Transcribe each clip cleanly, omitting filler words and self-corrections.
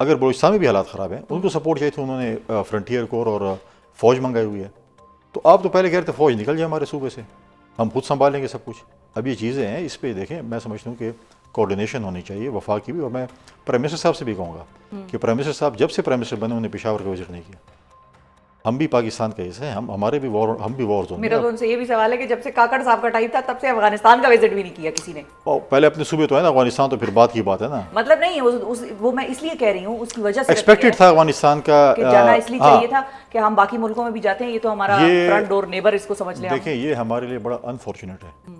اگر بلوچستان میں بھی حالات خراب ہیں، ان کو سپورٹ چاہیے تھی، انہوں نے فرنٹیئر کور اور فوج منگائی ہوئی ہے. تو آپ تو پہلے کہہ رہے تھے فوج نکل جائے ہمارے صوبے سے، ہم خود سنبھالیں گے سب کچھ. اب یہ چیزیں ہیں، اس پہ دیکھیں میں سمجھتا ہوں کہ کوارڈینیشن ہونی چاہیے وفاق کی بھی. اور میں پرائم منسٹر صاحب سے بھی کہوں گا کہ پرائم منسٹر صاحب جب سے پرائم منسٹر بنے انہوں نے پشاور کا وزٹ نہیں کیا. ہم بھی پاکستان کا حصہ ہیں، ہمارے بھی ہم بھی وار زون. میرا تو ان سے یہ بھی سوال ہے کہ جب سے کاکڑ صاحب کا ٹائم تھا تب سے افغانستان کا وزٹ بھی نہیں کیا کسی نے. پہلے اپنے صوبے تو ہے نا، افغانستان تو پھر بات کی بات ہے نا. مطلب نہیں وہ میں اس لیے کہہ رہی ہوں، اس کی وجہ سے ایکسپیکٹڈ تھا افغانستان کا کہ جانا اس لیے چاہیے تھا کہ ہم باقی ملکوں میں بھی جاتے ہیں، یہ تو ہمارا فرنٹ ڈور نیبر اس کو سمجھ لیں. دیکھیں یہ ہمارے لیے بڑا انفارچونیٹ ہے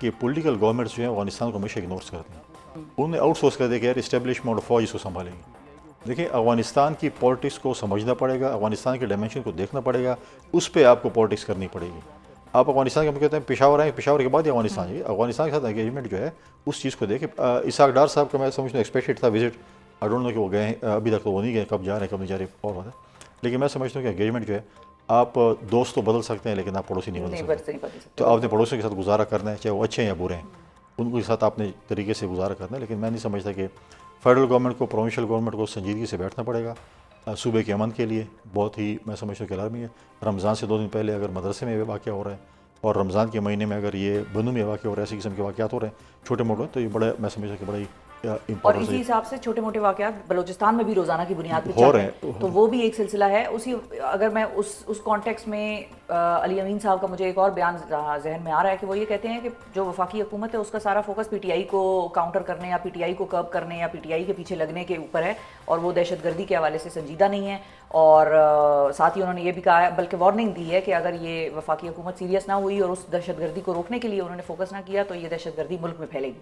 کہ پولیٹیکل گورنمنٹس جو ہیں افغانستان کو ہمیشہ اگنور کرتے ہیں. انہوں نے آؤٹ سورس کر دیا کہ یار اسٹیبلشمنٹ آف فوج اس کو سنبھالیں گے. دیکھیں افغانستان کی پالیٹکس کو سمجھنا پڑے گا، افغانستان کے ڈائمینشن کو دیکھنا پڑے گا، اس پہ آپ کو پالیٹکس کرنی پڑے گی. آپ افغانستان کے کہتے ہیں پشاور آئیں، پشاور کے بعد ہی افغانستان جائیے. افغانستان کے ساتھ انگیجمنٹ جو ہے اس چیز کو دیکھیں. اسحاق ڈار صاحب کا میں سمجھتا ہوں ایکسپیکٹڈ تھا وزٹ. آئی ڈونٹ نو کہ وہ گئے ہیں، ابھی تک تو وہ نہیں گئے، کب جا رہے ہیں کب نہیں جا رہے اور بات ہے. لیکن میں سمجھتا ہوں کہ انگیجمنٹ جو ہے، آپ دوست تو بدل سکتے ہیں لیکن آپ پڑوسی نہیں بدل سکتے. تو آپ نے پڑوسیوں کے ساتھ گزارا کرنا ہے، چاہے وہ اچھے ہیں یا برے ہیں، ان کے ساتھ آپ نے طریقے سے گزارا کرنا ہے. لیکن میں نہیں سمجھتا کہ فیڈرل گورنمنٹ کو، پروونشل گورنمنٹ کو سنجیدگی سے بیٹھنا پڑے گا. صوبے کے امن کے لیے بہت ہی میں سمجھتا ہوں کہ الارمی ہے. رمضان سے 2 دن پہلے اگر مدرسے میں واقعہ ہو رہا ہے اور رمضان کے مہینے میں اگر یہ بنو میں واقع ہو رہا ہے، ایسی قسم کے واقعات ہو رہے ہیں چھوٹے موٹے، تو یہ بڑا میں سمجھتا کہ بڑا ہی اور اسی حساب سے چھوٹے موٹے واقعات بلوچستان میں بھی روزانہ کی بنیاد پہ چل رہے ہیں، تو وہ بھی ایک سلسلہ ہے. اسی اگر میں اس کانٹیکس میں علی امین صاحب کا مجھے ایک اور بیان ذہن میں آ رہا ہے کہ وہ یہ کہتے ہیں کہ جو وفاقی حکومت ہے اس کا سارا فوکس پی ٹی آئی کو کاؤنٹر کرنے یا پی ٹی آئی کو کرب کرنے یا پی ٹی آئی کے پیچھے لگنے کے اوپر ہے، اور وہ دہشت گردی کے حوالے سے سنجیدہ نہیں ہے. اور ساتھ ہی انہوں نے یہ بھی کہا ہے، بلکہ وارننگ دی ہے کہ اگر یہ وفاقی حکومت سیریس نہ ہوئی اور اس دہشت گردی کو روکنے کے لیے انہوں نے فوکس نہ کیا تو یہ دہشت گردی ملک میں پھیلے گی.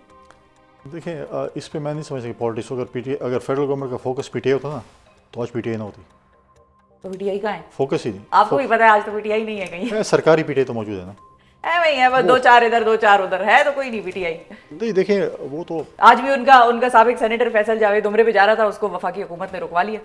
دیکھیں اس پہ میں نہیں سمجھتا کہ پالیٹکس اگر فیڈرل گورنمنٹ کا فوکس پی ٹی آئی ہوتا نا تو آج پی ٹی آئی نہ ہوتی. تو پی ٹی آئی کہاں ہے؟ فوکس ہی نہیں. آپ کو بھی پتا ہے آج تو پی ٹی آئی نہیں ہے کہیں. سرکاری پی ٹی آئی تو موجود ہے نا. وہی ہے بس 2-4 ادھر 2-4 ادھر ہے، تو کوئی نہیں پی ٹی آئی. نہیں دیکھیں وہ تو آج بھی ان کا سابق سینیٹر فیصل جاوید عمرے پہ جا رہا تھا، اس کو وفاقی حکومت نے رکوا لیا،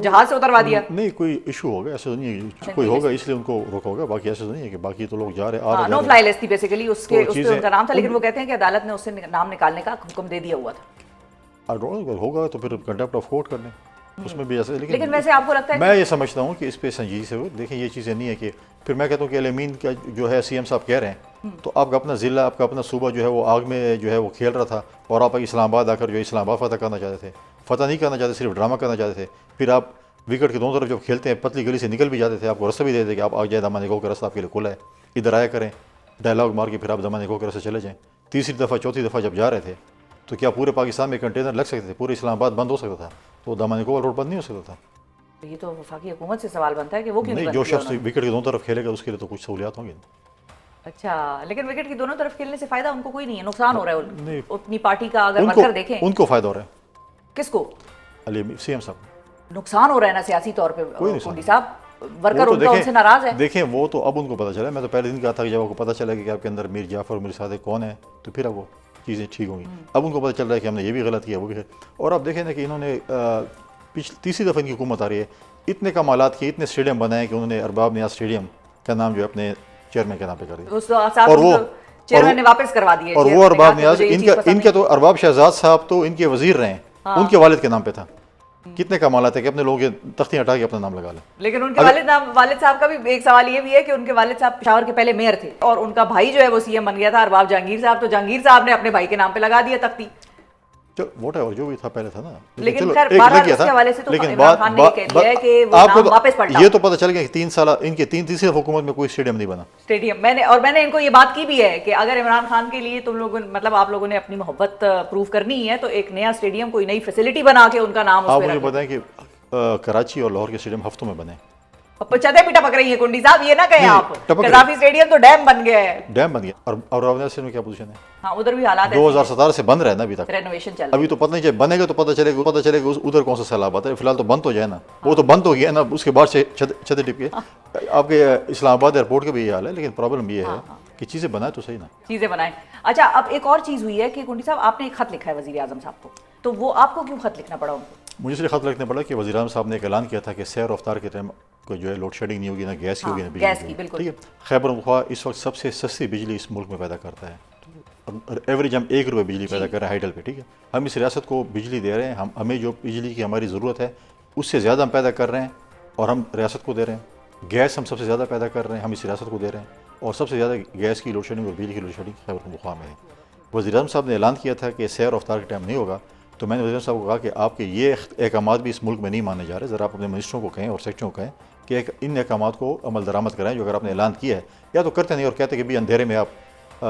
جہاز سے اتروا دیا. نہیں کوئی ایشو ہوگا ایسا تو نہیں ہے، کوئی ہوگا اس لیے ان کو روکا ہوگا، باقی ایسا تو نہیں ہے کہ باقی تو لوگ جا رہے آ رہے. نو فلائی لسٹ تھی بیسیکلی، اس پہ ان کا نام تھا، لیکن وہ کہتے ہیں کہ عدالت نے اس سے نام نکالنے کا حکم دے دیا ہوا تھا. ہوگا تو پھر کنٹیمپٹ آف کورٹ کرنے اس میں بھی ایسا. لیکن ویسے آپ کو لگتا ہے میں یہ سمجھتا ہوں کہ اس پہ سنجیدگی سے دیکھیں یہ چیزیں نہیں ہے کہ پھر میں کہتا ہوں کہ الامین کا جو ہے سی ایم صاحب کہہ رہے ہیں تو آپ کا اپنا ضلع، آپ کا اپنا صوبہ جو ہے وہ آگ میں جو ہے وہ کھیل رہا تھا، اور آپ اسلام آباد آ کر جو اسلام آباد فتح کرنا چاہتے تھے. فتح نہیں کرنا چاہتے، صرف ڈرامہ کرنا چاہتے تھے. پھر آپ وکٹ کے دونوں طرف جب کھیلتے ہیں پتلی گلی سے نکل بھی جاتے تھے، آپ کو راستہ بھی دے دیتے کہ آپ آگ جائے دامان گو کا راستہ آپ کے لیے کھلا ہے، ادھر آیا کریں، ڈائلاگ مار کے پھر آپ دامان گو کے راستے چلے جائیں. تیسری دفعہ چوتھی دفعہ جب جا رہے تھے تو کیا پورے پاکستان میں کنٹینر لگ سکتے تھے؟ پورے اسلام آباد بند ہو سکتا تھا، تو دامان گو روڈ بند نہیں ہو سکتا تھا. یہ تو وفاقی حکومت سے سوال بنتا ہے کہ وہ کیوں نہیں، جو شخص وکٹ کے دونوں طرف کھیلے گا اس کے لیے تو کچھ سہولیات ہوں گی. اچھا، لیکن وکٹ کی دونوں طرف کھیلنے سے فائدہ ان کو کوئی نہیں ہے، نقصان ہو رہا ہے اپنی پارٹی کا. اگر ورکر دیکھیں ان کو فائدہ ہو رہا ہے. کس کو؟ علی سی ایم صاحب. نقصان ہو رہا ہے نا سیاسی طور پہ کنڈی صاحب، ورکر ان کا ان سے ناراض ہے. دیکھیں وہ تو اب ان کو پتہ چلا. میں تو پہلے دن کہا تھا کہ جب آپ کو پتہ چلا کہ آپ کے اندر میر جعفر اور میر صادق کون ہے تو پھر اب وہ چیزیں ٹھیک ہوں گی. اب ان کو پتہ چل رہا ہے کہ ہم نے یہ بھی غلط کیا وہ بھی. اور اب دیکھیں نا کہ انہوں نے تیسری دفعہ ان کی حکومت آ رہی ہے، اتنے کمالات کیے، اتنے اسٹیڈیم بنائے کہ انہوں نے ارباب نیاز اسٹیڈیم کا نام جو ہے اپنے چیئرمین کے نام پہ کر دیا. اور وہ چیئرمین نے واپس کروا دیا. اور وہ ارباب نیاز ان کے تو ارباب شہزاد صاحب تو ان کے وزیر رہے ہیں، ان کے والد کے نام پہ تھا. کتنے کمالات ہے کہ اپنے لوگوں کی تختیاں ہٹا کے اپنا نام لگا لیں. لیکن ان کے والد صاحب کا بھی ایک سوال یہ بھی ہے کہ ان کے والد صاحب پشاور کے پہلے میئر تھے اور ان کا بھائی جو ہے وہ سی ایم بن گیا تھا ارباب جہانگیر صاحب، تو جہانگیر صاحب نے اپنے بھائی کے نام پہ لگا دیا تختی. چلو ووٹ ہے اور جو بھی تھا پہلے تھا نا. لیکن خیر بہرحال اس کے حوالے سے تو عمران خان نے کہہ دیا ہے کہ وہ نام واپس پلٹا. یہ تو پتہ چل گیا کہ 3 سال ان کے تیسری حکومت میں کوئی اسٹیڈیم نہیں بنا. اسٹیڈیم میں نے ان کو یہ بات کی بھی ہے کہ اگر عمران خان کے لیے تم لوگوں مطلب آپ لوگوں نے اپنی محبت پروف کرنی ہے تو ایک نیا اسٹیڈیم، کوئی نئی فیسلٹی بنا کے ان کا نام اس آپ پہ مجھے رکھیں. بتائیں کہ کراچی اور لاہور کے اسٹیڈیم ہفتوں میں بنے. چدے پیٹا پک رہی ہیں کنڈی صاحب، یہ نہ کہیں آپ قذافی اسٹیڈیم تو ڈیم بن گیا ہے. ڈیم بن گیا. اور راونیل میں کیا پوزیشن ہے؟ ہاں ادھر بھی حالات 2017 سے بند رہا ہے نا ابھی تک، رینوویشن چل رہی ہے. ابھی تو پتہ نہیں چلے بنے گا تو پتہ چلے گا ادھر کون سا سیلاب آتا ہے. فی الحال تو بند ہو جائے نا، وہ تو بند ہو گیا نا، اس کے بعد سے چھتے ٹپ کے. آپ کے اسلام آباد ایئرپورٹ کا بھی یہ حال ہے، لیکن پرابلم یہ ہے کہ چیزیں بنائیں تو صحیح نا، چیزیں بنائیں. اچھا اب ایک اور چیز ہوئی ہے کہ کنڈی صاحب آپ نے ایک خط لکھا ہے وزیر اعظم صاحب کو، تو وہ آپ کو کیوں خط لکھنا پڑا ان کو؟ مجھے صرف خط لکھنا پڑا کہ وزیر اعظم صاحب نے ایک اعلان کیا تھا کہ سیر افطار کے ٹائم کو جو ہے لوڈ شیڈنگ نہیں ہوگی، نہ گیس کی ہوگی نہ بجلی کی. ٹھیک ہے، خیبر پختونخوا اس وقت سب سے سستی بجلی اس ملک میں پیدا کرتا ہے. ایوریج ہم 1 روپے بجلی پیدا کر رہے ہیں ہائیڈل پہ، ٹھیک ہے. ہم اس ریاست کو بجلی دے رہے ہیں، ہمیں جو بجلی کی ہماری ضرورت ہے اس سے زیادہ ہم پیدا کر رہے ہیں اور ہم ریاست کو دے رہے ہیں. گیس ہم سب سے زیادہ پیدا کر رہے ہیں، ہم اس ریاست کو دے رہے ہیں، اور سب سے زیادہ گیس کی لوڈ شیڈنگ اور بجلی کی لوڈ شیڈنگ خیبر پختونخوا میں ہے. وزیر اعظم صاحب نے اعلان کیا تھا کہ سیر افطار کے ٹائم نہیں ہوگا، تو میں نے وزیر صاحب کو کہا کہ آپ کے یہ احکامات بھی اس ملک میں نہیں مانے جا رہے، ذرا آپ اپنے منسٹروں کو کہیں اور سیکٹروں کو کہیں کہ ان احکامات کو عمل درآمد کرائیں جو اگر آپ نے اعلان کیا ہے. یا تو کرتے نہیں اور کہتے کہ بھی اندھیرے میں آپ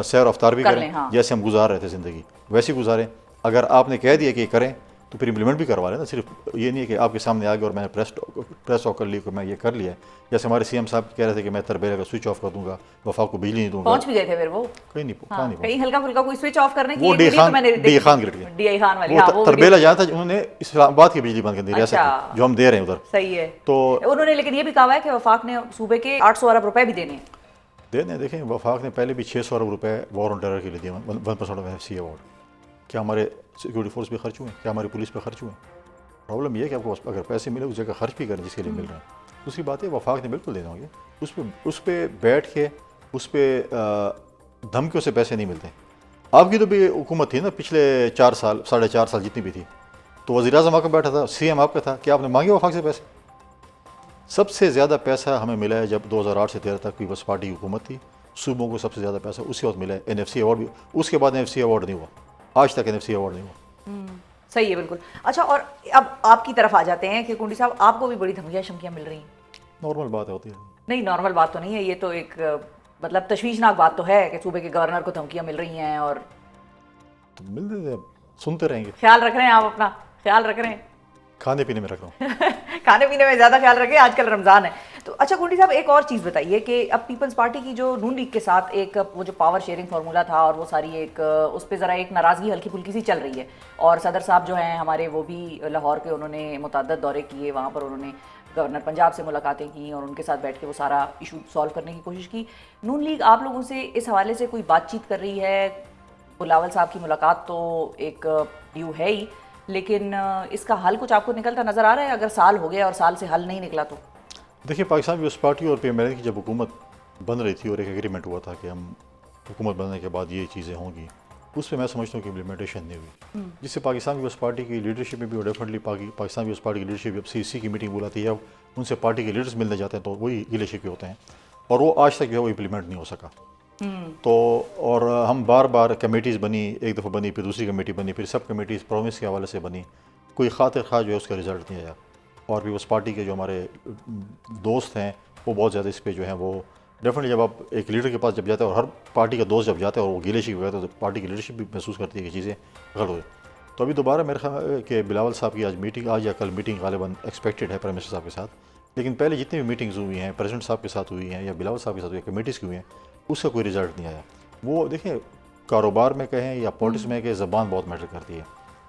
سیر افطار بھی کریں، جیسے ہم گزار رہے تھے زندگی ویسے گزاریں. اگر آپ نے کہہ دیا کہ یہ کریں تو پھر امپلیمنٹ بھی کروا لیں نا. صرف یہ نہیں ہے کہ آپ کے سامنے آ گیا اور میں نے پریس آف کر لی کہ میں یہ کر لیا. جیسے ہمارے سی ایم صاحب کہہ رہے تھے کہ میں تربیلا کا سوئچ آف کر دوں گا، وفاق کو بجلی نہیں دوں گا. پہنچ بھی گئے تھے پھر وہ کہیں نہیں کہیں ہلکا پھلکا کوئی سوئچ آف کرنے کی وہ ڈی خان گرٹ گیا. ڈی خان والی وہ تربیلا جانا تھا، انہوں نے اسلام آباد کی بجلی بند کر دی ریاست کی جو ہم دے رہے ہیں ادھر. صحیح ہے. تو انہوں نے لیکن یہ بھی کہا ہے کہ وفاق نے صوبے کے 800 ارب روپے بھی دینے ہیں. دیکھیں وفاق نے پہلے بھی 600 ارب روپے وار آن ٹیرر کے لیے دیے، 1% آف FCA ایوارڈ. کیا ہمارے سیکورٹی فورس پہ خرچ ہوئے ہیں؟ کیا ہماری پولیس پہ خرچ ہوئے ہیں؟ پرابلم یہ ہے کہ آپ کو اگر پیسے ملے اس جگہ خرچ بھی کریں جس کے لیے مل رہے ہیں. دوسری بات ہے وفاق نے بالکل دینے ہوں گے، اس پہ بیٹھ کے اس پہ دھمکیوں سے پیسے نہیں ملتے. آپ کی تو بھی حکومت تھی نا پچھلے 4 سال 4.5 سال جتنی بھی تھی، تو وزیر اعظم آپ کا بیٹھا تھا، CM آپ کا تھا، کیا آپ نے مانگے وفاق سے پیسے؟ سب سے زیادہ پیسہ ہمیں ملا ہے جب 2008 سے 13 تک پیپلز پارٹی کی حکومت تھی. صوبوں کو سب سے زیادہ پیسہ اسی وقت ملا ہے. NFC ایوارڈ بھی اس کے بعد NFC ایوارڈ نہیں ہوا، آج تک NFC ایوارڈ نہیں ہوا. صحیح ہے بالکل. اچھا اور اب آپ کی طرف آ جاتے ہیں کہ کنڈی صاحب آپ کو بھی بڑی دھمکیاں شمکیاں مل رہی ہیں. نارمل بات ہوتی ہے. نہیں نارمل بات تو نہیں ہے، یہ تو ایک مطلب تشویشناک بات تو ہے کہ صوبے کے گورنر کو دھمکیاں مل رہی ہیں. اور تو ملتے تھے، سنتے رہیں گے. خیال رکھ رہے ہیں آپ اپنا، خیال رکھ رہے ہیں. کھانے پینے میں رکھ رہا ہوں. کھانے پینے میں زیادہ خیال رکھیں، آج کل رمضان ہے. تو اچھا کنڈی صاحب ایک اور چیز بتائیے کہ اب پیپلز پارٹی کی جو نون لیگ کے ساتھ ایک وہ جو پاور شیئرنگ فارمولا تھا اور وہ ساری ایک اس پہ ذرا ایک ناراضگی ہلکی پھلکی سی چل رہی ہے. اور صدر صاحب جو ہیں ہمارے وہ بھی لاہور کے انہوں نے متعدد دورے کیے، وہاں پر انہوں نے گورنر پنجاب سے ملاقاتیں کی اور ان کے ساتھ بیٹھ کے وہ سارا ایشو سالو کرنے کی کوشش کی. نون لیگ آپ لوگوں سے اس حوالے سے کوئی بات چیت کر رہی ہے؟ بلاول صاحب کی ملاقات تو ایک ڈیو ہے ہی، لیکن اس کا حل کچھ آپ کو نکلتا نظر آ رہا ہے اگر سال ہو گیا اور سال سے حل نہیں نکلا تو؟ دیکھیے پاکستان پیپلز پارٹی اور PMLN کی جب حکومت بن رہی تھی اور ایک ایگریمنٹ ہوا تھا کہ ہم حکومت بننے کے بعد یہ چیزیں ہوں گی، اس پہ میں سمجھتا ہوں کہ امپلیمنٹیشن نہیں ہوئی، جس سے پاکستان پیپلز پارٹی کی لیڈرشپ میں بھی اور ڈیفینیٹلی پاکستان پیپلز پارٹی کی لیڈرشپ اب CC کی میٹنگ بلاتی ہے، اب ان سے پارٹی کے لیڈرز ملنے جاتے ہیں تو وہی گلے شکوے ہوتے ہیں، اور وہ آج تک جو ہے وہ امپلیمنٹ نہیں ہو سکا. تو اور ہم بار بار کمیٹیز بنی، ایک دفعہ بنی پھر دوسری کمیٹی بنی پھر سب کمیٹیز پروونس کے حوالے سے بنی، کوئی خاطر خواہ جو ہے اس کا رزلٹ نہیں آیا. اور پیپلز پارٹی کے جو ہمارے دوست ہیں وہ بہت زیادہ اس پہ جو ہیں وہ ڈیفینیٹلی جب آپ ایک لیڈر کے پاس جب جاتے ہیں اور ہر پارٹی کا دوست جب جاتا ہے اور وہ گیلے شکوے کرتا ہے تو پارٹی کی لیڈرشپ بھی محسوس کرتی ہے کہ چیزیں غلط ہوئی. تو ابھی دوبارہ میرے خیال ہے کہ بلاول صاحب کی آج یا کل میٹنگ غالباً ایکسپیکٹڈ ہے پرائم منسٹر صاحب کے ساتھ، لیکن پہلے جتنی بھی میٹنگز ہوئی ہیں پریزیڈنٹ صاحب کے ساتھ ہوئی ہیں یا بلاول صاحب کے ساتھ ہوئی ہیں کمیٹیز کی ہوئی ہیں، اس کا کوئی رزلٹ نہیں آیا. وہ دیکھیں کاروبار میں کہیں یا پالیٹکس میں کہ زبان بہت میٹر کرتی ہے.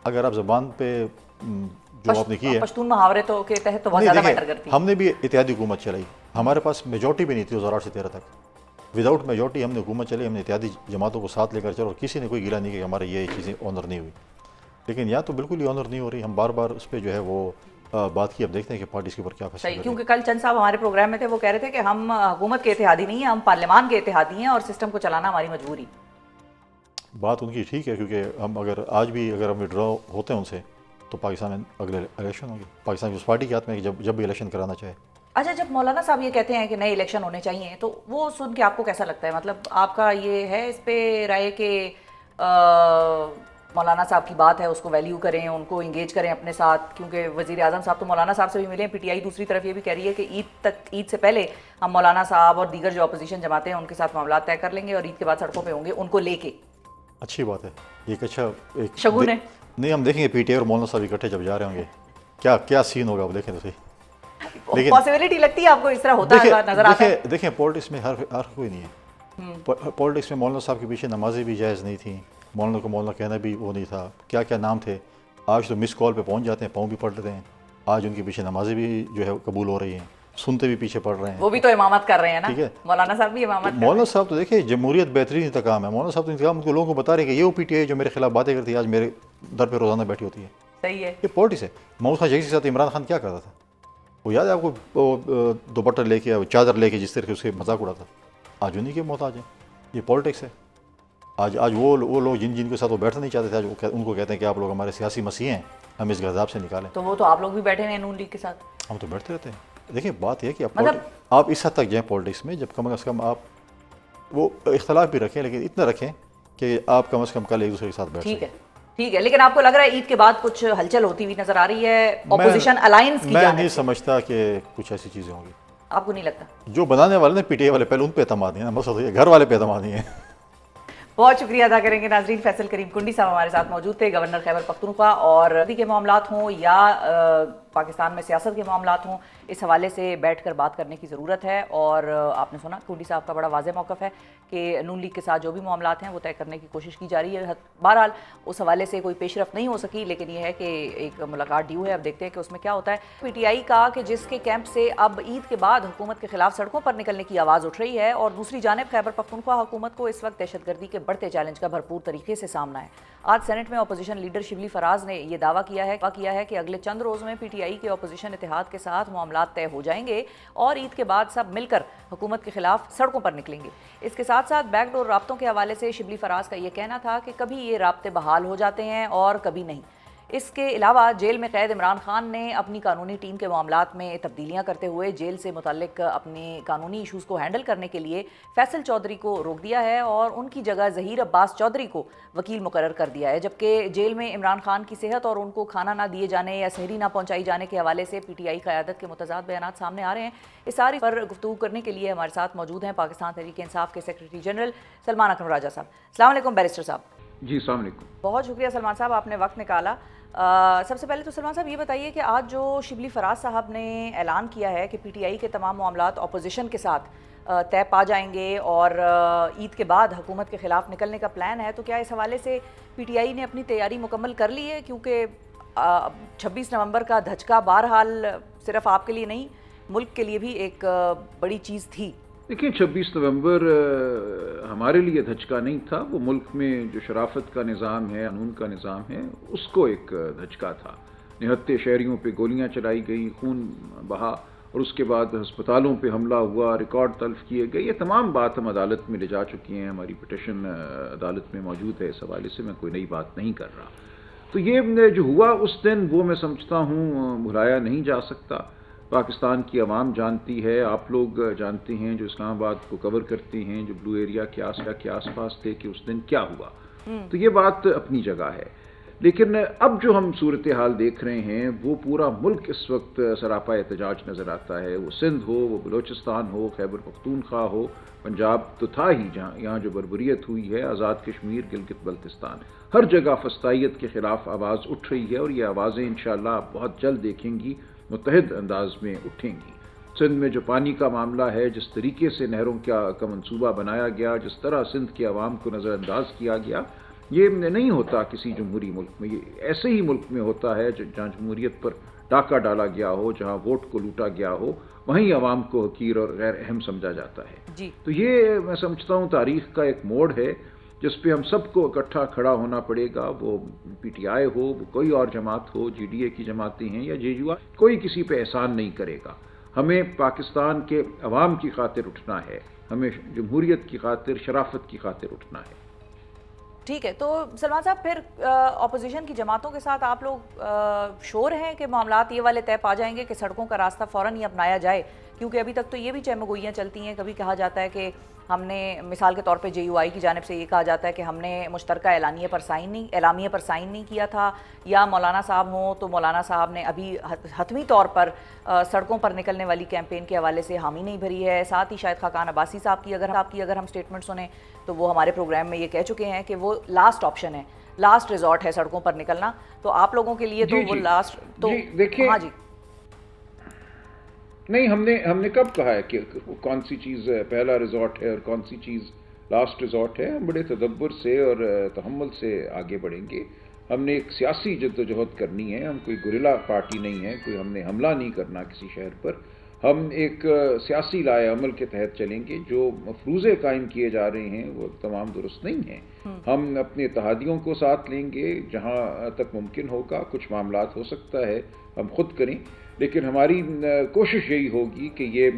اگر آپ زبان پہ جو آپ نے کی ہے، پشتون محاورے تو کے تحت تو بہت زیادہ میٹر کرتی ہے. ہم نے بھی اتحادی حکومت چلائی، ہمارے پاس میجورٹی بھی نہیں تھی 2008 سے 13 تک. وداؤٹ میجورٹی ہم نے حکومت چلائی، ہم نے اتحادی جماعتوں کو ساتھ لے کر چلا اور کسی نے کوئی گلا نہیں کہ ہمارے یہ چیزیں آنر نہیں ہوئی. لیکن یا تو بالکل ہی آنر نہیں ہو رہی، ہم بار بار اس پہ جو ہے وہ بات کی. اب دیکھتے ہیں کہ پارٹیز کے اوپر کیا فیصلہ. کیونکہ کل چند صاحب ہمارے پروگرام میں تھے، وہ کہہ رہے تھے کہ ہم حکومت کے اتحادی نہیں ہیں، ہم پارلیمان کے اتحادی ہیں اور سسٹم کو چلانا ہماری مجبوری. بات ان کی ٹھیک ہے، کیونکہ ہم اگر آج بھی اگر ہم وڈرا ہوتے ہیں ان سے تو پاکستان میں اگلے الیکشن ہوں گے. پاکستان پیپلز پارٹی کے ہاتھ میں کہ جب بھی الیکشن کرانا چاہے. اچھا جب مولانا صاحب یہ کہتے ہیں کہ نئے الیکشن ہونے چاہیے تو وہ سن کے آپ کو کیسا لگتا ہے؟ مطلب آپ کا یہ ہے اس پہ رائے کہ مولانا صاحب کی بات ہے اس کو ویلیو کریں، ان کو انگیج کریں اپنے ساتھ، کیونکہ وزیر اعظم صاحب تو مولانا صاحب سے بھی ملے ہیں. PTI دوسری طرف یہ بھی کہہ رہی ہے کہ عید سے پہلے ہم مولانا صاحب اور دیگر جو اپوزیشن جماعتیں ہیں ان کے ساتھ معاملات طے کر لیں گے اور عید کے بعد سڑکوں پہ ہوں گے ان کو لے کے. اچھی بات ہے، یہ ایک اچھا ایک شگون ہے. نہیں ہم دیکھیں گے PTI اور مولانا صاحب اکٹھے جب جا رہے ہوں گے کیا سین ہوگا، وہ دیکھیں تو صحیح. لیکن پاسبلٹی لگتی ہے آپ کو اس طرح ہوتا ہے نظر آتا ہے؟ دیکھیں پالیٹکس میں ہر کوئی نہیں ہے. پالیٹکس میں مولانا صاحب کے پیچھے نمازیں بھی جائز نہیں تھیں، مولانا کو مولانا کہنا بھی وہ نہیں تھا، کیا نام تھے. آج تو مس کال پہ پہنچ جاتے ہیں، پاؤں بھی پڑ لیتے ہیں. آج ان کے پیچھے نمازیں بھی جو ہے قبول ہو رہی ہیں، سنتے بھی پیچھے پڑھ رہے ہیں. وہ بھی تو امامت کر رہے ہیں نا. ٹھیک ہے، مولانا صاحب بھی امامت. مولانا صاحب تو دیکھیں جمہوریت بہترین انتقام ہے. مولانا صاحب تو انتقام ان کو لوگوں کو بتا رہے ہیں کہ یہ وہ PTI جو میرے خلاف باتیں کرتی ہے آج میرے در پہ روزانہ بیٹھی ہوتی ہے. صحیح ہے، یہ پالیٹکس ہے. محمود خان شیخی کے ساتھ عمران خان کیا کرتا تھا؟ وہ یاد ہے آپ کو، دوپٹہ لے کے چادر لے کے جس طرح کے اس کے مذاق اڑاتا. آج انہیں کے محتاج ہیں. یہ پالیٹکس ہے. آج وہ لوگ جن کے ساتھ وہ بیٹھنا نہیں چاہتے تھے، آج ان کو کہتے ہیں کہ آپ لوگ ہمارے سیاسی مسیح ہیں، ہم اس غضب سے نکالیں. تو وہ تو آپ لوگ بھی بیٹھے ہیں نون لیگ کے ساتھ. ہم تو بیٹھتے رہتے ہیں. دیکھیں بات یہ ہے کہ آپ اس حد تک جائیں پولیٹکس میں، جب کم از کم آپ وہ اختلاف بھی رکھیں، لیکن اتنا رکھیں کہ آپ کم از کم کل ایک دوسرے کے ساتھ بیٹھ سکیں. ٹھیک ہے، لیکن آپ کو لگ رہا ہے عید کے بعد کچھ ہلچل ہوتی ہوئی نظر آ رہی ہے اپوزیشن الائنس کی جانب سے؟ میں نہیں سمجھتا کہ کچھ ایسی چیزیں ہوں گی. آپ کو نہیں لگتا؟ جو بنانے والے ہیں پی ٹی آئی والے، پہلے ان پہ اعتماد نہیں ہے نا، مسئلہ یہ گھر والے پہ اعتماد نہیں ہے. بہت شکریہ ادا کریں گے ناظرین. فیصل کریم کنڈی صاحب ہمارے ساتھ موجود تھے، گورنر خیبر پختونخوا، اور کے معاملات ہوں یا پاکستان میں سیاست کے معاملات ہوں، اس حوالے سے بیٹھ کر بات کرنے کی ضرورت ہے. اور آپ نے سنا کنڈی صاحب کا بڑا واضح موقف ہے کہ نون لیگ کے ساتھ جو بھی معاملات ہیں وہ طے کرنے کی کوشش کی جا رہی ہے. بہرحال اس حوالے سے کوئی پیش رفت نہیں ہو سکی، لیکن یہ ہے کہ ایک ملاقات ڈیو ہے، اب دیکھتے ہیں کہ اس میں کیا ہوتا ہے. پی ٹی آئی کا کہ جس کے کیمپ سے اب عید کے بعد حکومت کے خلاف سڑکوں پر نکلنے کی آواز اٹھ رہی ہے، اور دوسری جانب خیبر پختونخوا حکومت کو اس وقت دہشت گردی کے بڑھتے چیلنج کا بھرپور طریقے سے سامنا ہے. آج سینٹ میں اپوزیشن لیڈر شبلی فراز نے یہ دعویٰ کیا ہے کہ اگلے چند روز میں پی ٹی آئی کے اپوزیشن اتحاد کے ساتھ معاملات طے ہو جائیں گے اور عید کے بعد سب مل کر حکومت کے خلاف سڑکوں پر نکلیں گے. اس کے ساتھ ساتھ بیک ڈور رابطوں کے حوالے سے شبلی فراز کا یہ کہنا تھا کہ کبھی یہ رابطے بحال ہو جاتے ہیں اور کبھی نہیں. اس کے علاوہ جیل میں قید عمران خان نے اپنی قانونی ٹیم کے معاملات میں تبدیلیاں کرتے ہوئے جیل سے متعلق اپنے قانونی ایشوز کو ہینڈل کرنے کے لیے فیصل چودھری کو روک دیا ہے اور ان کی جگہ ظہیر عباس چودھری کو وکیل مقرر کر دیا ہے. جبکہ جیل میں عمران خان کی صحت اور ان کو کھانا نہ دیے جانے یا سحری نہ پہنچائی جانے کے حوالے سے پی ٹی آئی قیادت کے متضاد بیانات سامنے آ رہے ہیں. اس ساری پر گفتگو کرنے کے لیے ہمارے ساتھ موجود ہیں پاکستان تحریک انصاف کے سیکریٹری جنرل سلمان اکرم راجہ صاحب. السلام علیکم بیرسٹر صاحب. جی السلام علیکم. بہت شکریہ سلمان صاحب، آپ نے وقت نکالا. سب سے پہلے تو سلمان صاحب یہ بتائیے کہ آج جو شبلی فراز صاحب نے اعلان کیا ہے کہ پی ٹی آئی کے تمام معاملات اپوزیشن کے ساتھ طے پا جائیں گے اور عید کے بعد حکومت کے خلاف نکلنے کا پلان ہے، تو کیا اس حوالے سے پی ٹی آئی نے اپنی تیاری مکمل کر لی ہے؟ کیونکہ 26 نومبر کا دھچکا بہرحال صرف آپ کے لیے نہیں، ملک کے لیے بھی ایک بڑی چیز تھی. دیکھیں 26 نومبر ہمارے لیے دھچکا نہیں تھا، وہ ملک میں جو شرافت کا نظام ہے، قانون کا نظام ہے، اس کو ایک دھچکا تھا. نہتے شہریوں پہ گولیاں چلائی گئی، خون بہا، اور اس کے بعد ہسپتالوں پہ حملہ ہوا، ریکارڈ تلف کیے گئے. یہ تمام بات ہم عدالت میں لے جا چکے ہیں، ہماری پٹیشن عدالت میں موجود ہے. اس حوالے سے میں کوئی نئی بات نہیں کر رہا. تو یہ جو ہوا اس دن، وہ میں سمجھتا ہوں بھلایا نہیں جا سکتا. پاکستان کی عوام جانتی ہے، آپ لوگ جانتے ہیں جو اسلام آباد کو کور کرتے ہیں، جو بلو ایریا کے آس پاس تھے، کہ اس دن کیا ہوا. تو یہ بات اپنی جگہ ہے. لیکن اب جو ہم صورتحال دیکھ رہے ہیں، وہ پورا ملک اس وقت سراپا احتجاج نظر آتا ہے. وہ سندھ ہو، وہ بلوچستان ہو، خیبر پختونخوا ہو، پنجاب تو تھا ہی جہاں یہاں جو بربریت ہوئی ہے، آزاد کشمیر، گلگت بلتستان، ہر جگہ فسطائیت کے خلاف آواز اٹھ رہی ہے. اور یہ آوازیں انشاءاللہ آپ بہت جلد دیکھیں گی متحد انداز میں اٹھیں گی. سندھ میں جو پانی کا معاملہ ہے، جس طریقے سے نہروں کا منصوبہ بنایا گیا، جس طرح سندھ کے عوام کو نظر انداز کیا گیا، یہ نہیں ہوتا کسی جمہوری ملک میں. یہ ایسے ہی ملک میں ہوتا ہے جہاں جمہوریت پر ڈاکہ ڈالا گیا ہو، جہاں ووٹ کو لوٹا گیا ہو، وہیں عوام کو حقیر اور غیر اہم سمجھا جاتا ہے. جی. تو یہ میں سمجھتا ہوں تاریخ کا ایک موڑ ہے جس پہ ہم سب کو اکٹھا کھڑا ہونا پڑے گا. وہ پی ٹی آئی ہو، وہ کوئی اور جماعت ہو، جی ڈی اے کی جماعتیں ہیں یا جے یو آئی، کوئی کسی پہ احسان نہیں کرے گا. ہمیں پاکستان کے عوام کی خاطر اٹھنا ہے، ہمیں جمہوریت کی خاطر، شرافت کی خاطر اٹھنا ہے. ٹھیک ہے. تو سلمان صاحب پھر اپوزیشن کی جماعتوں کے ساتھ آپ لوگ شور ہیں کہ معاملات یہ والے طے پا جائیں گے کہ سڑکوں کا راستہ فوراً ہی اپنایا جائے؟ کیونکہ ابھی تک تو یہ بھی چہمگوئیاں چلتی ہیں. کبھی کہا جاتا ہے کہ ہم نے مثال کے طور پہ جے یو آئی کی جانب سے یہ کہا جاتا ہے کہ ہم نے مشترکہ اعلامیے پر سائن نہیں کیا تھا، یا مولانا صاحب ہوں تو مولانا صاحب نے ابھی حتمی طور پر سڑکوں پر نکلنے والی کیمپین کے حوالے سے حامی نہیں بھری ہے. ساتھ ہی شاہد خاقان عباسی صاحب کی اگر ہم سٹیٹمنٹ سنیں تو وہ ہمارے پروگرام میں یہ کہہ چکے ہیں کہ وہ لاسٹ آپشن ہے، لاسٹ ریزورٹ ہے سڑکوں پر نکلنا. تو آپ لوگوں کے لیے تو وہ لاسٹ تو دیکھیں، ہاں جی نہیں، ہم نے کب کہا ہے کہ کون سی چیز پہلا ریزورٹ ہے اور کون سی چیز لاسٹ ریزورٹ ہے؟ ہم بڑے تدبر سے اور تحمل سے آگے بڑھیں گے. ہم نے ایک سیاسی جدوجہد کرنی ہے. ہم کوئی گوریلا پارٹی نہیں ہے، کوئی ہم نے حملہ نہیں کرنا کسی شہر پر. ہم ایک سیاسی لائحہ عمل کے تحت چلیں گے. جو مفروضے قائم کیے جا رہے ہیں وہ تمام درست نہیں ہیں. ہم اپنے اتحادیوں کو ساتھ لیں گے جہاں تک ممکن ہوگا. کچھ معاملات ہو سکتا ہے ہم خود کریں، لیکن ہماری کوشش یہی ہوگی کہ یہ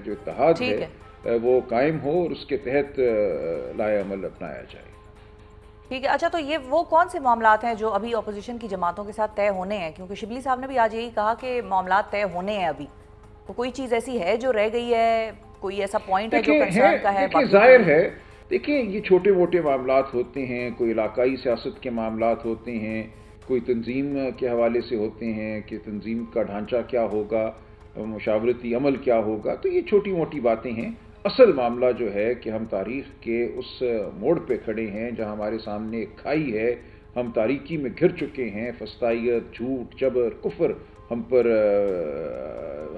جو اتحاد ہے وہ قائم ہو اور اس کے تحت لائحہ عمل اپنایا جائے. ٹھیک ہے. اچھا تو یہ وہ کون سے معاملات ہیں جو ابھی اپوزیشن کی جماعتوں کے ساتھ طے ہونے ہیں؟ کیونکہ شبلی صاحب نے بھی آج یہی کہا کہ معاملات طے ہونے ہیں ابھی. تو کوئی چیز ایسی ہے جو رہ گئی ہے، کوئی ایسا پوائنٹ ہے جو کنسرن کا ہے؟ دیکھیں ظاہر ہے، دیکھیں یہ چھوٹے موٹے معاملات ہوتے ہیں، کوئی علاقائی سیاست کے معاملات ہوتے ہیں، کوئی تنظیم کے حوالے سے ہوتے ہیں کہ تنظیم کا ڈھانچہ کیا ہوگا، مشاورتی عمل کیا ہوگا، تو یہ چھوٹی موٹی باتیں ہیں. اصل معاملہ جو ہے کہ ہم تاریخ کے اس موڑ پہ کھڑے ہیں جہاں ہمارے سامنے ایک کھائی ہے، ہم تاریکی میں گھر چکے ہیں، فسطائیت، جھوٹ، جبر، کفر ہم پر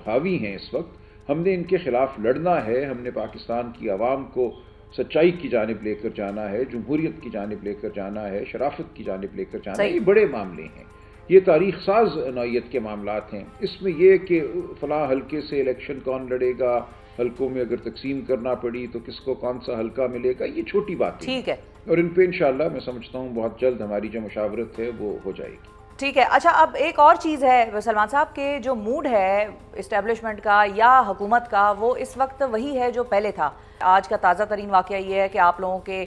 حاوی ہیں. اس وقت ہم نے ان کے خلاف لڑنا ہے، ہم نے پاکستان کی عوام کو سچائی کی جانب لے کر جانا ہے، جمہوریت کی جانب لے کر جانا ہے، شرافت کی جانب لے کر جانا ہے. یہ بڑے معاملے ہیں، یہ تاریخ ساز نوعیت کے معاملات ہیں. اس میں یہ کہ فلاں حلقے سے الیکشن کون لڑے گا، حلقوں میں اگر تقسیم کرنا پڑی تو کس کو کون سا حلقہ ملے گا، یہ چھوٹی باتیں ٹھیک ہے، اور ان پہ انشاءاللہ میں سمجھتا ہوں بہت جلد ہماری جو مشاورت ہے وہ ہو جائے گی. ٹھیک ہے. اچھا اب ایک اور چیز ہے سلمان صاحب کہ جو موڈ ہے اسٹیبلشمنٹ کا یا حکومت کا وہ اس وقت وہی ہے جو پہلے تھا. آج کا تازہ ترین واقعہ یہ ہے کہ آپ لوگوں کے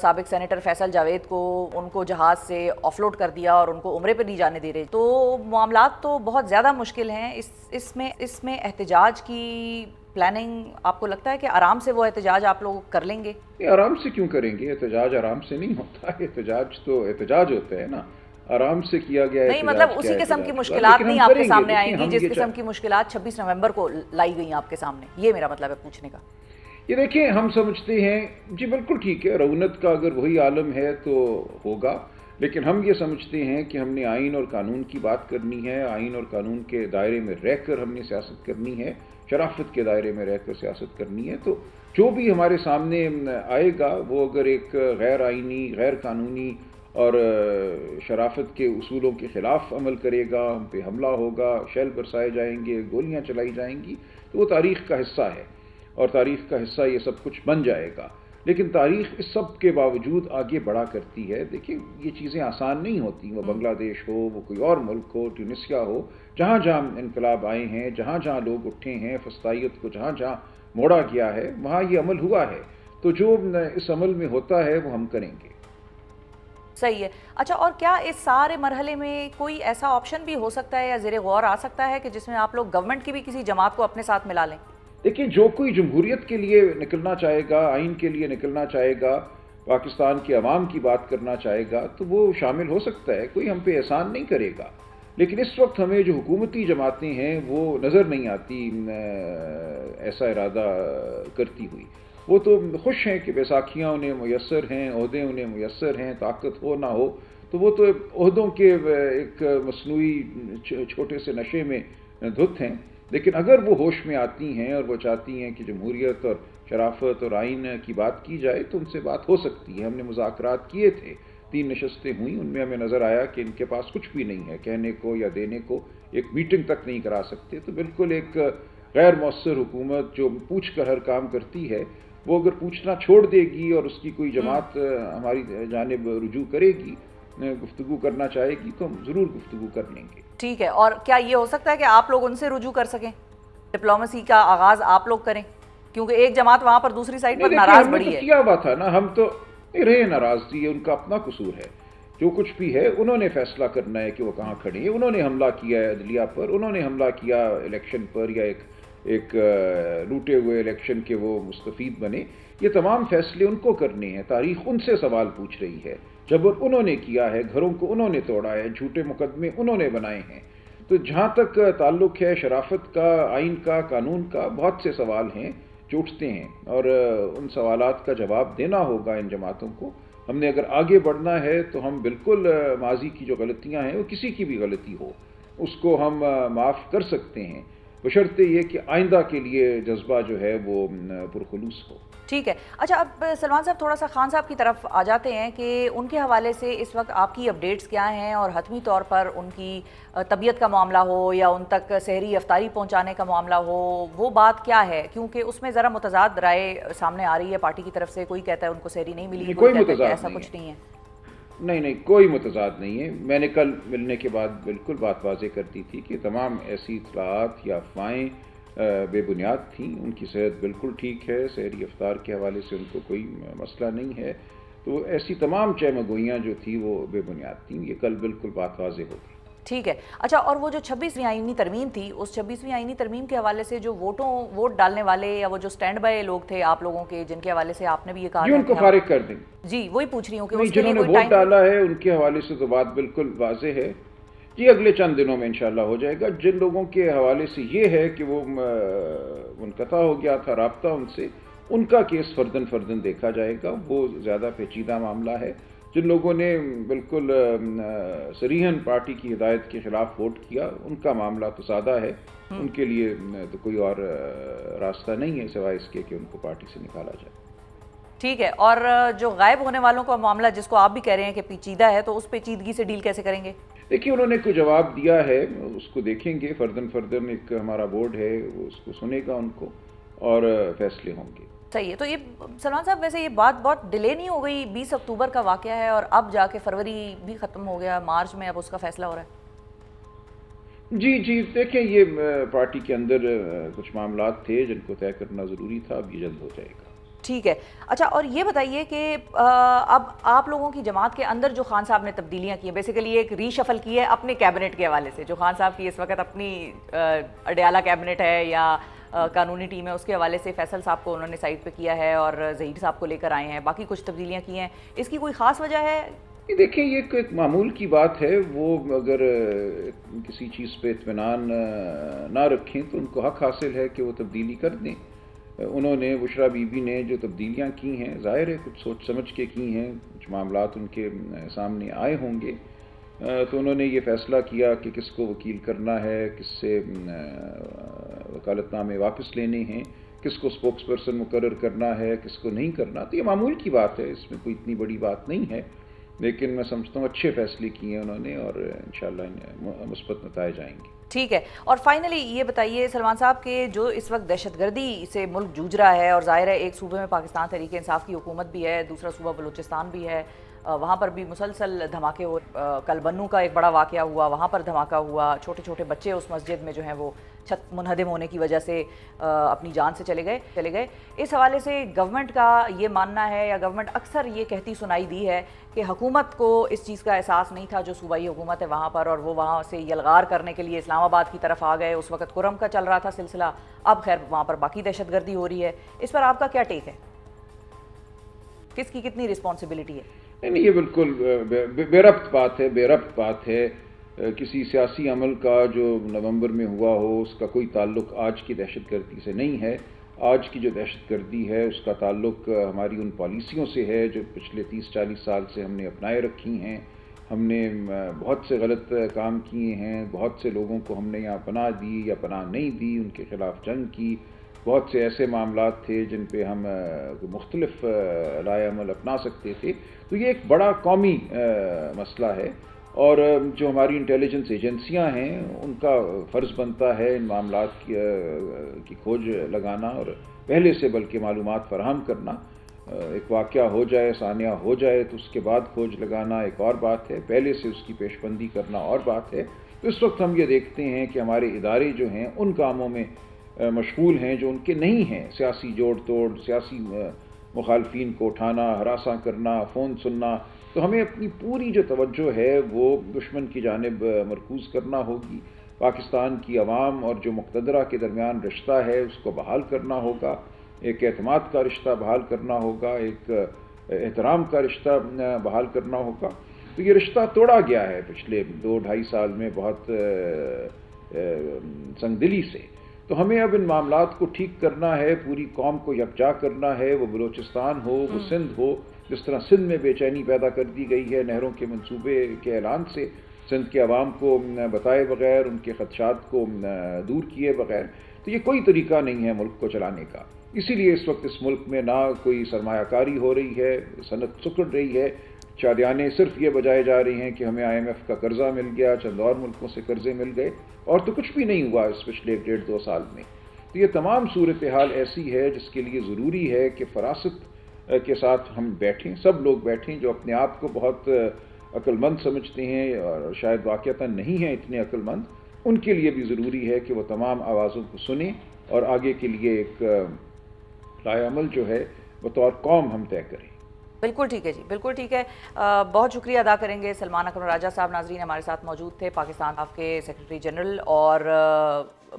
سابق سینیٹر فیصل جاوید کو ان کو جہاز سے آف لوڈ کر دیا اور ان کو عمرے پہ نہیں جانے دے رہے. تو معاملات تو بہت زیادہ مشکل ہیں. اس میں احتجاج کی پلاننگ آپ کو لگتا ہے کہ آرام سے وہ احتجاج آپ لوگ کر لیں گے؟ آرام سے کیوں کریں گے؟ احتجاج آرام سے نہیں ہوتا، احتجاج تو احتجاج ہوتا ہے نا، آرام سے کیا گیا نہیں. مطلب اسی قسم کی مشکلات نہیں آپ کے سامنے آئیں گی جس قسم کی مشکلات 26 نومبر کو لائی گئی آپ کے سامنے، یہ میرا مطلب ہے پوچھنے کا. یہ دیکھیں ہم سمجھتے ہیں جی بالکل ٹھیک ہے، رونت کا اگر وہی عالم ہے تو ہوگا، لیکن ہم یہ سمجھتے ہیں کہ ہم نے آئین اور قانون کی بات کرنی ہے، آئین اور قانون کے دائرے میں رہ کر ہم نے سیاست کرنی ہے، شرافت کے دائرے میں رہ کر سیاست کرنی ہے. تو جو بھی ہمارے سامنے آئے گا وہ اگر ایک غیر آئینی، غیر قانونی اور شرافت کے اصولوں کے خلاف عمل کرے گا، ہم پہ حملہ ہوگا، شیل برسائے جائیں گے، گولیاں چلائی جائیں گی، تو وہ تاریخ کا حصہ ہے اور تاریخ کا حصہ یہ سب کچھ بن جائے گا. لیکن تاریخ اس سب کے باوجود آگے بڑھا کرتی ہے. دیکھیں یہ چیزیں آسان نہیں ہوتی، وہ بنگلہ دیش ہو، وہ کوئی اور ملک ہو، ٹیونسیا ہو، جہاں جہاں انقلاب آئے ہیں، جہاں جہاں لوگ اٹھے ہیں، فسطائیت کو جہاں جہاں موڑا گیا ہے وہاں یہ عمل ہوا ہے. تو جو اس عمل میں ہوتا ہے وہ ہم کریں گے. صحیح ہے. اچھا اور کیا اس سارے مرحلے میں کوئی ایسا آپشن بھی ہو سکتا ہے یا زیر غور آ سکتا ہے کہ جس میں آپ لوگ گورنمنٹ کی بھی کسی جماعت کو اپنے ساتھ ملا لیں؟ دیکھیں جو کوئی جمہوریت کے لیے نکلنا چاہے گا، آئین کے لیے نکلنا چاہے گا، پاکستان کے عوام کی بات کرنا چاہے گا تو وہ شامل ہو سکتا ہے، کوئی ہم پہ احسان نہیں کرے گا. لیکن اس وقت ہمیں جو حکومتی جماعتیں ہیں وہ نظر نہیں آتی ایسا ارادہ کرتی ہوئی. وہ تو خوش ہیں کہ بیساکھیاں انہیں میسر ہیں، عہدے انہیں میسر ہیں، طاقت ہو نہ ہو تو وہ تو عہدوں کے ایک مصنوعی چھوٹے سے نشے میں دھت ہیں. لیکن اگر وہ ہوش میں آتی ہیں اور وہ چاہتی ہیں کہ جمہوریت اور شرافت اور آئین کی بات کی جائے تو ان سے بات ہو سکتی ہے. ہم نے مذاکرات کیے تھے، 3 نشستیں ہوئیں، ان میں ہمیں نظر آیا کہ ان کے پاس کچھ بھی نہیں ہے کہنے کو یا دینے کو، ایک میٹنگ تک نہیں کرا سکتے. تو بالکل ایک غیر مؤثر حکومت جو پوچھ کر ہر کام کرتی ہے وہ اگر پوچھنا چھوڑ دے گی اور اس کی کوئی جماعت ہماری جانب رجوع کرے گی، گفتگو کرنا چاہے گی تو ہم ضرور گفتگو کر لیں گے. ٹھیک ہے. اور کیا یہ ہو سکتا ہے کہ آپ لوگ ان سے رجوع کر سکیں، ڈپلومیسی کا آغاز آپ لوگ کریں؟ کیونکہ ایک جماعت وہاں پر دوسری سائڈ پر ناراض بڑی ہے. ہم نے تو کیا ہوا تھا نا، ہم تو رہے ناراض تھی، ان کا اپنا قصور ہے. جو کچھ بھی ہے انہوں نے فیصلہ کرنا ہے کہ وہ کہاں کھڑے ہیں. انہوں نے حملہ کیا ہے عدلیہ پر، انہوں نے حملہ کیا الیکشن پر یا ایک لوٹے ہوئے الیکشن کے وہ مستفید بنے. یہ تمام فیصلے ان کو کرنے ہیں. تاریخ ان سے سوال پوچھ رہی ہے. جبر انہوں نے کیا ہے، گھروں کو انہوں نے توڑا ہے، جھوٹے مقدمے انہوں نے بنائے ہیں. تو جہاں تک تعلق ہے شرافت کا، آئین کا، قانون کا، بہت سے سوال ہیں جو اٹھتے ہیں اور ان سوالات کا جواب دینا ہوگا ان جماعتوں کو. ہم نے اگر آگے بڑھنا ہے تو ہم بالکل ماضی کی جو غلطیاں ہیں وہ کسی کی بھی غلطی ہو اس کو ہم معاف کر سکتے ہیں، بشرطے یہ کہ آئندہ کے لیے جذبہ جو ہے وہ پرخلوص ہو. ٹھیک ہے. اچھا اب سلمان صاحب تھوڑا سا خان صاحب کی طرف آ جاتے ہیں کہ ان کے حوالے سے اس وقت آپ کی اپڈیٹس کیا ہیں اور حتمی طور پر ان کی طبیعت کا معاملہ ہو یا ان تک سحری افطاری پہنچانے کا معاملہ ہو، وہ بات کیا ہے؟ کیونکہ اس میں ذرا متضاد رائے سامنے آ رہی ہے پارٹی کی طرف سے. کوئی کہتا ہے ان کو سحری نہیں ملی، کوئی کہتا ہے ایسا کچھ نہیں ہے. نہیں کوئی متضاد نہیں ہے. میں نے کل ملنے کے بعد بالکل بات واضح کر دی تھی کہ تمام ایسی اطلاعات یا افواہیں بے بنیاد تھیں. ان کی صحت بالکل ٹھیک ہے، سحری افطار کے حوالے سے ان کو کوئی مسئلہ نہیں ہے. تو ایسی تمام چہمگوئیاں جو تھی وہ بے بنیاد تھیں. یہ کل بالکل بات واضح ہو گئی. ٹھیک ہے. اچھا، اور وہ جو 26ویں آئینی ترمیم تھی، اس 26ویں آئینی ترمیم کے حوالے سے جو ووٹ ڈالنے والے یا وہ جو سٹینڈ بائی لوگ تھے آپ لوگوں کے، جن کے حوالے سے آپ نے بھی یہ کہا جی ان کو فارغ کر دیں. جی وہی پوچھ رہی ہوں کہ نہیں، جنہوں نے ووٹ ڈالا ہے ان کے حوالے سے تو بات بالکل واضح ہے. جی اگلے چند دنوں میں انشاءاللہ ہو جائے گا. جن لوگوں کے حوالے سے یہ ہے کہ وہ منقطع ہو گیا تھا رابطہ ان سے، ان کا کیس فردن دیکھا جائے گا. وہ زیادہ پیچیدہ معاملہ ہے. جن لوگوں نے بالکل صریحاً پارٹی کی ہدایت کے خلاف ووٹ کیا، ان کا معاملہ تو سادہ ہے. ان کے لیے تو کوئی اور راستہ نہیں ہے سوائے اس کے کہ ان کو پارٹی سے نکالا جائے. ٹھیک ہے. اور جو غائب ہونے والوں کا معاملہ جس کو آپ بھی کہہ رہے ہیں کہ پیچیدہ ہے، تو اس پیچیدگی سے ڈیل کیسے کریں گے؟ دیکھیے انہوں نے کوئی جواب دیا ہے، اس کو دیکھیں گے. فردن ایک ہمارا بورڈ ہے، وہ اس کو سنے گا ان کو اور فیصلے ہوں گے. صحیح ہے. تو یہ سلمان صاحب ویسے یہ بات بہت ڈیلے نہیں ہو گئی؟ 20 اکتوبر کا واقعہ ہے اور اب جا کے فروری بھی ختم ہو گیا، مارچ میں اب اس کا فیصلہ ہو رہا ہے. جی دیکھیں یہ پارٹی کے اندر کچھ معاملات تھے جن کو طے کرنا ضروری تھا. اب یہ جلد ہو جائے گا. ٹھیک ہے. اچھا، اور یہ بتائیے کہ اب آپ لوگوں کی جماعت کے اندر جو خان صاحب نے تبدیلیاں کی ہیں، بیسیکلی ایک ری شفل کی ہے اپنے کیبنٹ کے حوالے سے، جو خان صاحب کی اس وقت اپنی اڈیالہ کیبنٹ ہے یا قانونی ٹیم ہے، اس کے حوالے سے فیصل صاحب کو انہوں نے سائڈ پہ کیا ہے اور ظہیر صاحب کو لے کر آئے ہیں. باقی کچھ تبدیلیاں کی ہیں، اس کی کوئی خاص وجہ ہے؟ دیکھیں یہ ایک معمول کی بات ہے. وہ اگر کسی چیز پہ اطمینان نہ رکھیں تو ان کو حق حاصل ہے کہ وہ تبدیلی کر دیں. انہوں نے بشرا بی بی نے جو تبدیلیاں کی ہیں ظاہر ہے کچھ سوچ سمجھ کے کی ہیں. کچھ معاملات ان کے سامنے آئے ہوں گے تو انہوں نے یہ فیصلہ کیا کہ کس کو وکیل کرنا ہے، کس سے وکالت نامے واپس لینے ہیں، کس کو سپوکس پرسن مقرر کرنا ہے، کس کو نہیں کرنا. تو یہ معمول کی بات ہے، اس میں کوئی اتنی بڑی بات نہیں ہے. لیکن میں سمجھتا ہوں اچھے فیصلے کیے ہیں انہوں نے اور انشاءاللہ مثبت نتائج آئیں گے. ٹھیک ہے. اور فائنلی یہ بتائیے سلمان صاحب کہ جو اس وقت دہشت گردی سے ملک جوجھ رہا ہے، اور ظاہر ہے ایک صوبے میں پاکستان تحریک انصاف کی حکومت بھی ہے، دوسرا صوبہ بلوچستان بھی ہے، وہاں پر بھی مسلسل دھماکے ہو. کل بنو کا ایک بڑا واقعہ ہوا، وہاں پر دھماکہ ہوا، چھوٹے چھوٹے بچے اس مسجد میں جو ہیں وہ چھت منہدم ہونے کی وجہ سے اپنی جان سے چلے گئے. اس حوالے سے گورنمنٹ کا یہ ماننا ہے یا گورنمنٹ اکثر یہ کہتی سنائی دی ہے کہ حکومت کو اس چیز کا احساس نہیں تھا جو صوبائی حکومت ہے وہاں پر، اور وہ وہاں سے یلغار کرنے کے لیے اسلام آباد کی طرف آ گئے. اس وقت کرم کا چل رہا تھا سلسلہ، اب خیر وہاں پر باقی دہشت گردی ہو رہی ہے. اس پر آپ کا کیا ٹیک ہے؟ کس کی کتنی رسپانسبلٹی ہے؟ نہیں یہ بالکل بے ربط بات ہے. کسی سیاسی عمل کا جو نومبر میں ہوا ہو اس کا کوئی تعلق آج کی دہشت گردی سے نہیں ہے. آج کی جو دہشت گردی ہے اس کا تعلق ہماری ان پالیسیوں سے ہے جو پچھلے 30-40 سال سے ہم نے اپنائے رکھی ہیں. ہم نے بہت سے غلط کام کیے ہیں، بہت سے لوگوں کو ہم نے یہاں پناہ دی یا پناہ نہیں دی، ان کے خلاف جنگ کی. بہت سے ایسے معاملات تھے جن پہ ہم مختلف رائے عمل اپنا سکتے تھے. تو یہ ایک بڑا قومی مسئلہ ہے اور جو ہماری انٹیلیجنس ایجنسیاں ہیں ان کا فرض بنتا ہے ان معاملات کی کھوج لگانا اور پہلے سے بلکہ معلومات فراہم کرنا. ایک واقعہ ہو جائے، سانحہ ہو جائے تو اس کے بعد کھوج لگانا ایک اور بات ہے، پہلے سے اس کی پیش بندی کرنا اور بات ہے. تو اس وقت ہم یہ دیکھتے ہیں کہ ہمارے ادارے جو ہیں ان کاموں میں مشغول ہیں جو ان کے نہیں ہیں. سیاسی جوڑ توڑ، سیاسی مخالفین کو اٹھانا، ہراساں کرنا، فون سننا. تو ہمیں اپنی پوری جو توجہ ہے وہ دشمن کی جانب مرکوز کرنا ہوگی. پاکستان کی عوام اور جو مقتدرہ کے درمیان رشتہ ہے اس کو بحال کرنا ہوگا، ایک اعتماد کا رشتہ بحال کرنا ہوگا، ایک احترام کا رشتہ بحال کرنا ہوگا. تو یہ رشتہ توڑا گیا ہے پچھلے 2-2.5 سال میں بہت سنگ دلی سے. تو ہمیں اب ان معاملات کو ٹھیک کرنا ہے، پوری قوم کو یکجا کرنا ہے. وہ بلوچستان ہو، وہ سندھ ہو. جس طرح سندھ میں بے چینی پیدا کر دی گئی ہے نہروں کے منصوبے کے اعلان سے، سندھ کے عوام کو بتائے بغیر، ان کے خدشات کو دور کیے بغیر، تو یہ کوئی طریقہ نہیں ہے ملک کو چلانے کا. اسی لیے اس وقت اس ملک میں نہ کوئی سرمایہ کاری ہو رہی ہے، صنعت سکڑ رہی ہے. چادیانے صرف یہ بجائے جا رہی ہیں کہ ہمیں IMF کا قرضہ مل گیا، چند اور ملکوں سے قرضے مل گئے، اور تو کچھ بھی نہیں ہوا اس پچھلے 1.5-2 سال میں. تو یہ تمام صورتحال ایسی ہے جس کے لیے ضروری ہے کہ فراست کے ساتھ ہم بیٹھیں، سب لوگ بیٹھیں جو اپنے آپ کو بہت عقل مند سمجھتے ہیں اور شاید واقعتاً نہیں ہیں اتنے عقل مند. ان کے لیے بھی ضروری ہے کہ وہ تمام آوازوں کو سنیں اور آگے کے لیے ایک رائے عمل جو ہے بطور قوم ہم طے کریں. بالکل ٹھیک ہے جی، بالکل ٹھیک ہے. بہت شکریہ ادا کریں گے سلمان اکرم راجہ صاحب. ناظرین ہمارے ساتھ موجود تھے پاکستان آپ کے سیکرٹری جنرل، اور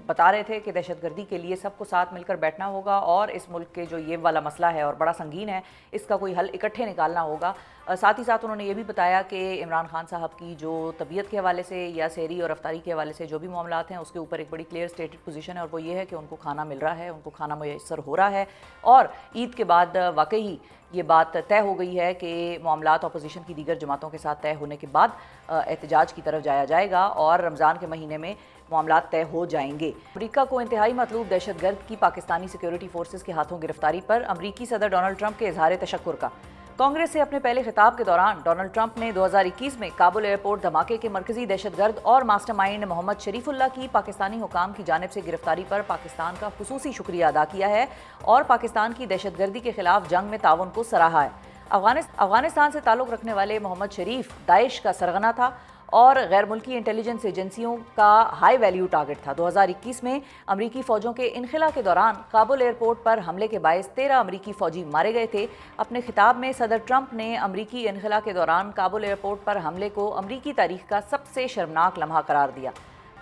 بتا رہے تھے کہ دہشت گردی کے لیے سب کو ساتھ مل کر بیٹھنا ہوگا، اور اس ملک کے جو یہ والا مسئلہ ہے اور بڑا سنگین ہے، اس کا کوئی حل اکٹھے نکالنا ہوگا. ساتھ ہی ساتھ انہوں نے یہ بھی بتایا کہ عمران خان صاحب کی جو طبیعت کے حوالے سے یا سحری اور افطاری کے حوالے سے جو بھی معاملات ہیں، اس کے اوپر ایک بڑی کلیئر اسٹیٹڈ پوزیشن ہے، اور وہ یہ ہے کہ ان کو کھانا مل رہا ہے، ان کو کھانا میسر ہو رہا ہے، اور عید کے بعد واقعی یہ بات طے ہو گئی ہے کہ معاملات اپوزیشن کی دیگر جماعتوں کے ساتھ طے ہونے کے بعد احتجاج کی طرف جایا جائے گا، اور رمضان کے مہینے میں معاملات طے ہو جائیں گے. امریکہ کو انتہائی مطلوب دہشت گرد کی پاکستانی سیکیورٹی فورسز کے ہاتھوں گرفتاری پر امریکی صدر ڈونلڈ ٹرمپ کے اظہار تشکر کا. کانگریس سے اپنے پہلے خطاب کے دوران ڈونلڈ ٹرمپ نے 2021 میں کابل ایئرپورٹ دھماکے کے مرکزی دہشت گرد اور ماسٹر مائنڈ محمد شریف اللہ کی پاکستانی حکام کی جانب سے گرفتاری پر پاکستان کا خصوصی شکریہ ادا کیا ہے، اور پاکستان کی دہشت گردی کے خلاف جنگ میں تعاون کو سراہا ہے. افغانستان سے تعلق رکھنے والے محمد شریف داعش کا سرغنہ تھا اور غیر ملکی انٹیلیجنس ایجنسیوں کا ہائی ویلیو ٹارگٹ تھا. 2021 میں امریکی فوجوں کے انخلا کے دوران کابل ایئرپورٹ پر حملے کے باعث 13 امریکی فوجی مارے گئے تھے. اپنے خطاب میں صدر ٹرمپ نے امریکی انخلا کے دوران کابل ایئرپورٹ پر حملے کو امریکی تاریخ کا سب سے شرمناک لمحہ قرار دیا.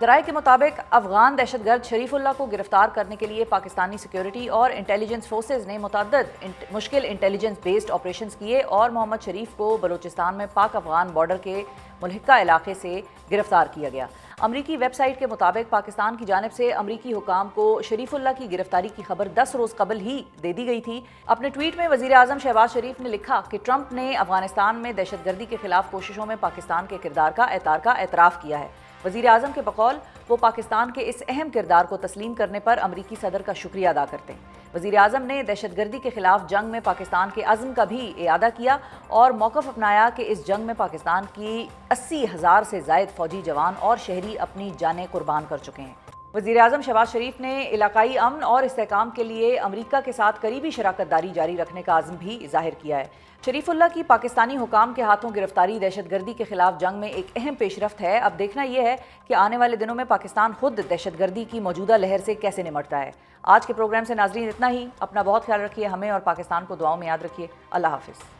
ذرائع کے مطابق افغان دہشت گرد شریف اللہ کو گرفتار کرنے کے لیے پاکستانی سیکیورٹی اور انٹیلیجنس فورسز نے متعدد مشکل انٹیلیجنس بیسڈ آپریشنز کیے، اور محمد شریف کو بلوچستان میں پاک افغان بارڈر کے ملحقہ علاقے سے گرفتار کیا گیا. امریکی ویب سائٹ کے مطابق پاکستان کی جانب سے امریکی حکام کو شریف اللہ کی گرفتاری کی خبر 10 روز قبل ہی دے دی گئی تھی. اپنے ٹویٹ میں وزیر اعظم شہباز شریف نے لکھا کہ ٹرمپ نے افغانستان میں دہشت گردی کے خلاف کوششوں میں پاکستان کے کردار کا اعتراف کیا ہے. وزیر اعظم کے بقول وہ پاکستان کے اس اہم کردار کو تسلیم کرنے پر امریکی صدر کا شکریہ ادا کرتے ہیں. وزیر اعظم نے دہشت گردی کے خلاف جنگ میں پاکستان کے عزم کا بھی اعادہ کیا اور موقف اپنایا کہ اس جنگ میں پاکستان کی 80,000 سے زائد فوجی جوان اور شہری اپنی جانیں قربان کر چکے ہیں. وزیر اعظم شہباز شریف نے علاقائی امن اور استحکام کے لیے امریکہ کے ساتھ قریبی شراکت داری جاری رکھنے کا عزم بھی ظاہر کیا ہے. شریف اللہ کی پاکستانی حکام کے ہاتھوں گرفتاری دہشت گردی کے خلاف جنگ میں ایک اہم پیش رفت ہے. اب دیکھنا یہ ہے کہ آنے والے دنوں میں پاکستان خود دہشت گردی کی موجودہ لہر سے کیسے نمٹتا ہے. آج کے پروگرام سے ناظرین اتنا ہی. اپنا بہت خیال رکھیے. ہمیں اور پاکستان کو دعاؤں میں یاد رکھیے. اللہ حافظ.